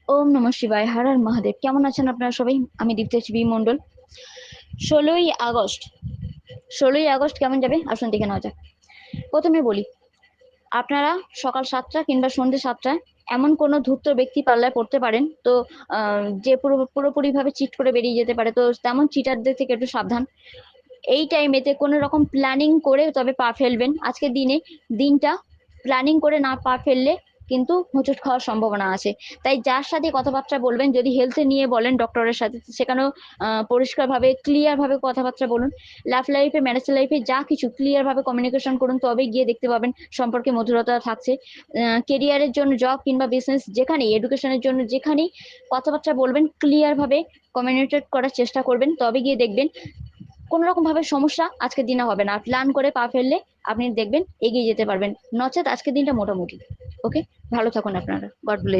ওম নমঃ শিবায়, হর হর মহাদেব। কেমন আছেন আপনারা সবাই? আমি Diptesh B Mondal. 16ই August, 16ই August কেমন যাবে আসুন দেখে নেওয়া যাক। প্রথমে বলি, আপনারা সকাল 7টা কিংবা সন্ধ্যে 7টায় এমন কোনো ধূর্ত ব্যক্তি পাল্লায় পড়তে পারেন তো যে পুরোপুরি ভাবে চিট করে বেরিয়ে যেতে পারে, তো তেমন চিটারদের থেকে একটু সাবধান। এই টাইমেতে কোনো রকম প্ল্যানিং করে তবে পা ফেলবেন আজকের দিনে। দিনটা প্ল্যানিং করে না পা ফেললে কিন্তু হোঁচট খাওয়ার সম্ভাবনা আছে। তাই যার সাথে কথাবার্তা বলবেন, যদি হেলথ নিয়ে বলেন ডক্টরের সাথে, সেখানেও পরিষ্কারভাবে ক্লিয়ারভাবে কথাবার্তা বলুন। লাভ লাইফে, ম্যারেজ লাইফে যা কিছু ক্লিয়ারভাবে কমিউনিকেশন করুন, তবেই গিয়ে দেখতে পাবেন সম্পর্কে মধুরতা থাকছে। কেরিয়ারের জন্য, জব কিংবা বিজনেস, যেখানেই এডুকেশনের জন্য, যেখানেই কথাবার্তা বলবেন ক্লিয়ারভাবে কমিউনিকেট করার চেষ্টা করবেন, তবে গিয়ে দেখবেন কোনো রকম ভাবে সমস্যা আজকের দিনে হবে না। প্ল্যান করে পা ফেললে আপনি দেখবেন এগিয়ে যেতে পারবেন, নচেত আজকের দিনটা মোটামুটি। ওকে, ভালো থাকুন আপনারা। God bless.